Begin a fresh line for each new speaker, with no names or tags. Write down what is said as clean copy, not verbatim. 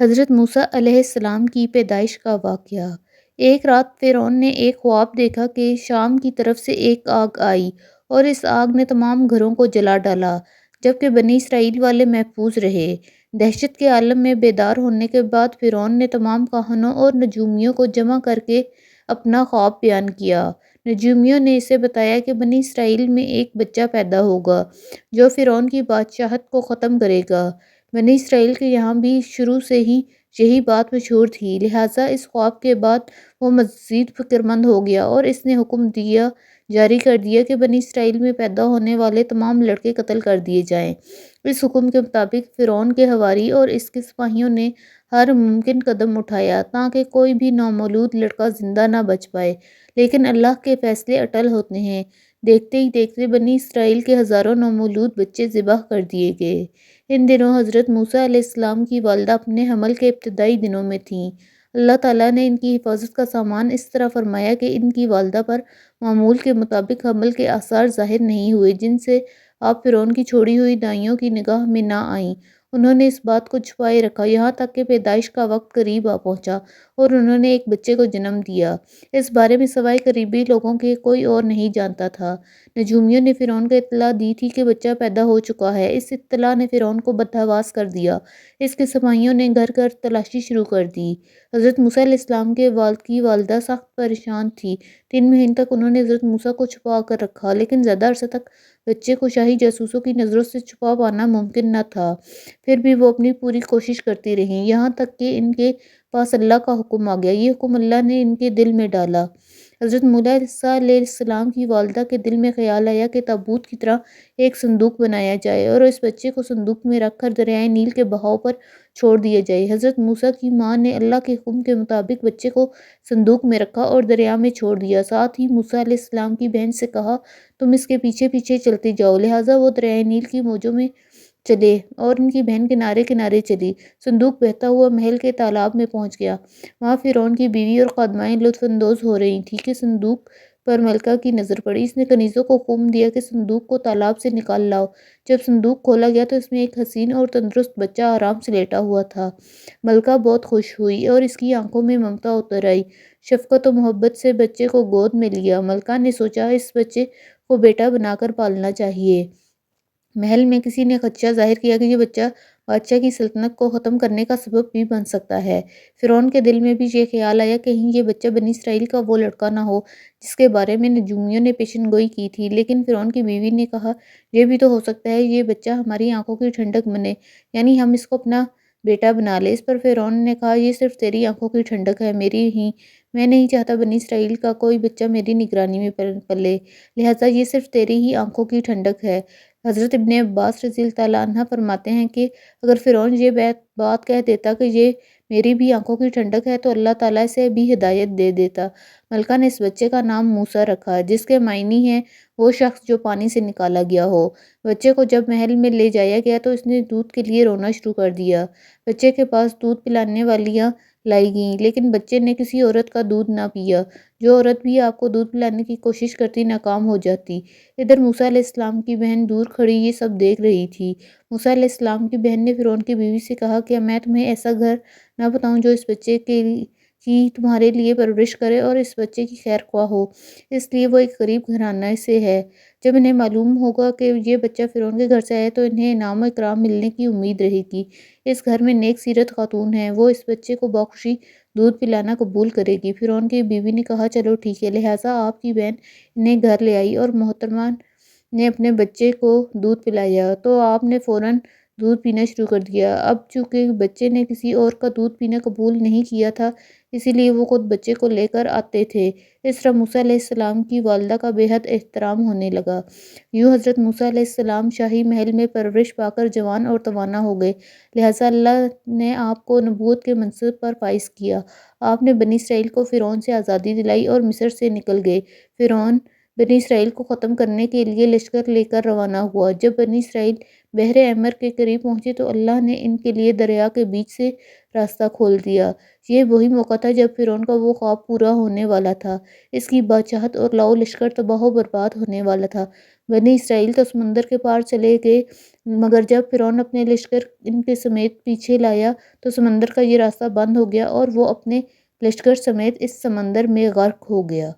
حضرت موسیٰ علیہ السلام کی پیدائش کا واقعہ۔ ایک رات فرعون نے ایک خواب دیکھا کہ شام کی طرف سے ایک آگ آئی اور اس آگ نے تمام گھروں کو جلا ڈالا، جبکہ بنی اسرائیل والے محفوظ رہے۔ دہشت کے عالم میں بیدار ہونے کے بعد فرعون نے تمام کاہنوں اور نجومیوں کو جمع کر کے اپنا خواب بیان کیا۔ نجومیوں نے اسے بتایا کہ بنی اسرائیل میں ایک بچہ پیدا ہوگا جو فرعون کی بادشاہت کو ختم کرے گا۔ بنی اسرائیل کے یہاں بھی شروع سے ہی یہی بات مشہور تھی، لہٰذا اس خواب کے بعد وہ مزید فکرمند ہو گیا اور اس نے حکم جاری کر دیا کہ بنی اسرائیل میں پیدا ہونے والے تمام لڑکے قتل کر دیے جائیں۔ اس حکم کے مطابق فرعون کے حواری اور اس کے سپاہیوں نے ہر ممکن قدم اٹھایا تاکہ کوئی بھی نومولود لڑکا زندہ نہ بچ پائے، لیکن اللہ کے فیصلے اٹل ہوتے ہیں۔ دیکھتے ہی دیکھتے بنی اسرائیل کے ہزاروں نومولود بچے ذبح کر دیے گئے۔ ان دنوں حضرت موسیٰ علیہ السلام کی والدہ اپنے حمل کے ابتدائی دنوں میں تھیں۔ اللہ تعالیٰ نے ان کی حفاظت کا سامان اس طرح فرمایا کہ ان کی والدہ پر معمول کے مطابق حمل کے آثار ظاہر نہیں ہوئے، جن سے آپ فرعون کی چھوڑی ہوئی دائیوں کی نگاہ میں نہ آئیں۔ انہوں نے اس بات کو چھپائے رکھا یہاں تک کہ پیدائش کا وقت قریب آ پہنچا اور انہوں نے ایک بچے کو جنم دیا۔ اس بارے میں سوائے قریبی لوگوں کے کوئی اور نہیں جانتا تھا۔ نجومیوں نے فرعون کو اطلاع دی تھی کہ بچہ پیدا ہو چکا ہے۔ اس اطلاع نے فرعون کو بدحواس کر دیا۔ اس کے سپاہیوں نے گھر گھر تلاشی شروع کر دی۔ حضرت موسیٰ علیہ السلام کے والد کی والدہ سخت پریشان تھی۔ 3 مہینے تک انہوں نے حضرت موسیٰ کو چھپا کر رکھا، لیکن زیادہ عرصہ تک بچے کو شاہی جاسوسوں کی نظروں سے چھپا پانا ممکن نہ تھا۔ پھر بھی وہ اپنی پوری کوشش کرتی رہیں، یہاں تک کہ ان کے پاس اللہ کا حکم آ گیا۔ یہ حکم اللہ نے ان کے دل میں ڈالا۔ حضرت موسیٰ علیہ السلام کی والدہ کے دل میں خیال آیا کہ تابوت کی طرح ایک صندوق بنایا جائے اور اس بچے کو صندوق میں رکھ کر دریائے نیل کے بہاؤ پر چھوڑ دیا جائے۔ حضرت موسیٰ کی ماں نے اللہ کے حکم کے مطابق بچے کو صندوق میں رکھا اور دریا میں چھوڑ دیا۔ ساتھ ہی موسیٰ علیہ السلام کی بہن سے کہا، تم اس کے پیچھے پیچھے چلتی جاؤ۔ لہٰذا وہ دریائے نیل کی موجوں میں چلے اور ان کی بہن کنارے کنارے چلی۔ صندوق بہتا ہوا محل کے تالاب میں پہنچ گیا۔ وہاں فرعون کی بیوی اور خادمائیں لطف اندوز ہو رہی تھیں کہ صندوق پر ملکہ کی نظر پڑی۔ اس نے کنیزوں کو حکم دیا کہ صندوق کو تالاب سے نکال لاؤ۔ جب صندوق کھولا گیا تو اس میں ایک حسین اور تندرست بچہ آرام سے لیٹا ہوا تھا۔ ملکہ بہت خوش ہوئی اور اس کی آنکھوں میں ممتا اتر آئی۔ شفقت و محبت سے بچے کو گود میں لیا۔ ملکہ نے سوچا اس بچے کو بیٹا بنا کر پالنا چاہیے۔ محل میں کسی نے خدشہ ظاہر کیا کہ یہ بچہ بادشاہ کی سلطنت کو ختم کرنے کا سبب بھی بن سکتا ہے۔ فرعون کے دل میں بھی یہ خیال آیا کہیں یہ بچہ بنی اسرائیل کا وہ لڑکا نہ ہو جس کے بارے میں نجومیوں نے پیشن گوئی کی تھی، لیکن فرعون کی بیوی نے کہا، یہ بھی تو ہو سکتا ہے یہ بچہ ہماری آنکھوں کی ٹھنڈک بنے، یعنی ہم اس کو اپنا بیٹا بنا لیں۔ اس پر فرعون نے کہا، یہ صرف تیری آنکھوں کی ٹھنڈک ہے، میری نہیں۔ میں نہیں چاہتا بنی اسرائیل کا کوئی بچہ میری نگرانی میں پلے، لہٰذا یہ صرف تیری ہی آنکھوں کی ٹھنڈک ہے۔ حضرت ابن عباس رضی اللہ تعالیٰ عنہ فرماتے ہیں کہ اگر فرعون یہ بات کہہ دیتا کہ یہ میری بھی آنکھوں کی ٹھنڈک ہے تو اللہ تعالیٰ اسے بھی ہدایت دے دیتا۔ ملکہ نے اس بچے کا نام موسیٰ رکھا، جس کے معنی ہیں وہ شخص جو پانی سے نکالا گیا ہو۔ بچے کو جب محل میں لے جایا گیا تو اس نے دودھ کے لیے رونا شروع کر دیا۔ بچے کے پاس دودھ پلانے والیاں لائی گئیں، لیکن بچے نے کسی عورت کا دودھ نہ پیا۔ جو عورت بھی آپ کو دودھ پلانے کی کوشش کرتی ناکام ہو جاتی۔ ادھر موسیٰ علیہ السلام کی بہن دور کھڑی یہ سب دیکھ رہی تھی۔ موسیٰ علیہ السلام کی بہن نے فرعون کی بیوی سے کہا، کیا میں تمہیں ایسا گھر نہ بتاؤں جو اس بچے کی تمہارے لیے پرورش کرے اور اس بچے کی خیر خواہ ہو، اس لیے وہ ایک غریب گھرانے سے ہے۔ جب انہیں معلوم ہوگا کہ یہ بچہ فرعون کے گھر سے آیا تو انہیں انعام و اکرام ملنے کی امید رہے گی۔ اس گھر میں نیک سیرت خاتون ہیں، وہ اس بچے کو بخوشی دودھ پلانا قبول کرے گی۔ فرعون کی بیوی نے کہا، چلو ٹھیک ہے۔ لہٰذا آپ کی بہن انہیں گھر لے آئی اور محترمہ نے اپنے بچے کو دودھ پلایا تو آپ نے فوراً دودھ پینا شروع کر دیا۔ اب چونکہ بچے نے کسی اور کا دودھ پینا قبول نہیں کیا تھا، اسی لیے وہ خود بچے کو لے کر آتے تھے۔ اس طرح موسیٰ علیہ السلام کی والدہ کا بے حد احترام ہونے لگا۔ یوں حضرت موسیٰ علیہ السلام شاہی محل میں پرورش پا کر جوان اور توانا ہو گئے، لہٰذا اللہ نے آپ کو نبوت کے منصب پر فائز کیا۔ آپ نے بنی اسرائیل کو فرعون سے آزادی دلائی اور مصر سے نکل گئے۔ فرعون بنی اسرائیل کو ختم کرنے کے لیے لشکر لے کر روانہ ہوا۔ جب بنی اسرائیل بحر احمر کے قریب پہنچے تو اللہ نے ان کے لیے دریا کے بیچ سے راستہ کھول دیا۔ یہ وہی موقع تھا جب فرعون کا وہ خواب پورا ہونے والا تھا، اس کی بادشاہت اور لاؤ لشکر تباہ و برباد ہونے والا تھا۔ بنی اسرائیل تو سمندر کے پار چلے گئے، مگر جب فرعون اپنے لشکر ان کے سمیت پیچھے لایا تو سمندر کا یہ راستہ بند ہو گیا اور وہ اپنے لشکر سمیت اس سمندر میں غرق ہو گیا۔